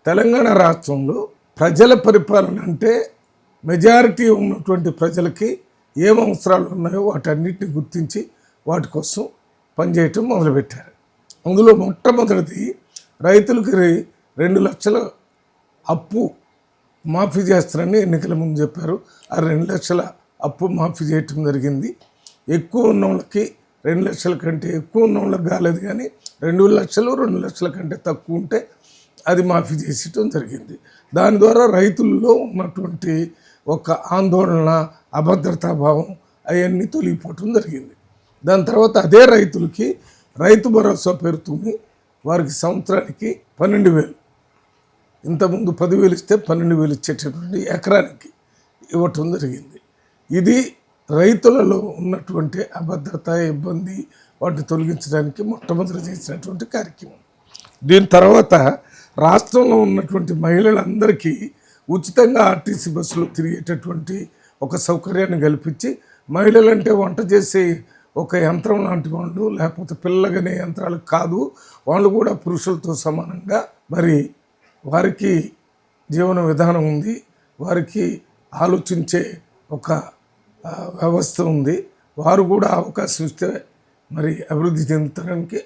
తెలంగాణ రాష్ట్రంలో ప్రజల పరిపాలన అంటే మెజారిటీ ఉన్నటువంటి ప్రజలకి ఏం అవసరాలు ఉన్నాయో వాటన్నిటిని గుర్తించి వాటి కోసం పనిచేయటం మొదలుపెట్టారు. అందులో మొట్టమొదటిది రైతులకి 2 లక్షల అప్పు మాఫీ చేస్తారని ఎన్నికల ముందు చెప్పారు. ఆ 2 లక్షల అప్పు మాఫీ చేయటం జరిగింది. ఎక్కువ ఉన్న వాళ్ళకి 2 లక్షల కంటే ఎక్కువ ఉన్న వాళ్ళకి కాలేదు, కానీ 2 లక్షలు 2 లక్షల కంటే తక్కువ ఉంటే అది మాఫీ చేసేయటం జరిగింది. దాని ద్వారా రైతుల్లో ఉన్నటువంటి ఒక ఆందోళన, అభద్రతాభావం అవన్నీ తొలగిపోవటం జరిగింది. దాని తర్వాత అదే రైతులకి రైతు భరోసా పేరుతోని వారికి సంవత్సరానికి 12,000, ఇంతకుముందు 10,000 ఇస్తే 12,000 ఇచ్చేటటువంటి ఎకరానికి ఇవ్వటం జరిగింది. ఇది రైతులలో ఉన్నటువంటి అభద్రత, ఇబ్బంది వాటిని తొలగించడానికి మొట్టమొదటి చేసినటువంటి కార్యక్రమం. దీని తర్వాత రాష్ట్రంలో ఉన్నటువంటి మహిళలందరికీ ఉచితంగా ఆర్టీసీ బస్సులు తిరిగేటటువంటి ఒక సౌకర్యాన్ని కల్పించి, మహిళలంటే వంట చేసే ఒక యంత్రం లాంటి వాళ్ళు, లేకపోతే పిల్లగనే యంత్రాలు కాదు, వాళ్ళు కూడా పురుషులతో సమానంగా మరి వారికి జీవన విధానం ఉంది, వారికి ఆలోచించే ఒక వ్యవస్థ ఉంది, వారు కూడా అవకాశం ఇస్తే మరి అభివృద్ధి చెందడానికి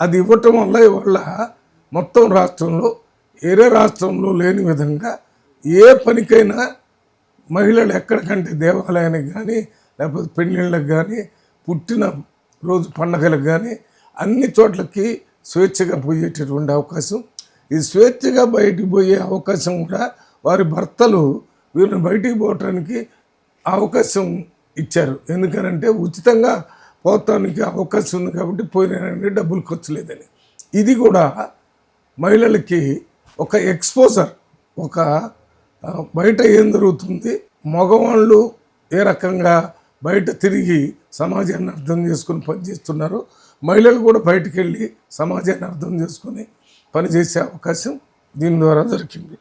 అది ఇవ్వటం వల్ల ఇవాళ మొత్తం రాష్ట్రంలో వేరే రాష్ట్రంలో లేని విధంగా ఏ పనికైనా మహిళలు ఎక్కడికంటే దేవాలయానికి కానీ, లేకపోతే పెళ్ళిళ్ళకి కానీ, పుట్టిన రోజు పండగలకు కానీ అన్ని చోట్లకి స్వేచ్ఛగా పోయేటటువంటి అవకాశం. ఈ స్వేచ్ఛగా బయటికి పోయే అవకాశం కూడా వారి భర్తలు వీరిని బయటికి పోవటానికి అవకాశం ఇచ్చారు. ఎందుకనంటే ఉచితంగా పోతానికి అవకాశం ఉంది కాబట్టి పోయినారంటే డబ్బులు ఖర్చు లేదని. ఇది కూడా మహిళలకి ఒక ఎక్స్పోజర్, ఒక బయట ఏం జరుగుతుంది, మగవాళ్ళు ఏ రకంగా బయట తిరిగి సమాజాన్ని అర్థం చేసుకొని పనిచేస్తున్నారు, మహిళలు కూడా బయటికి వెళ్ళి సమాజాన్ని అర్థం చేసుకొని పనిచేసే అవకాశం దీని ద్వారా దొరికింది.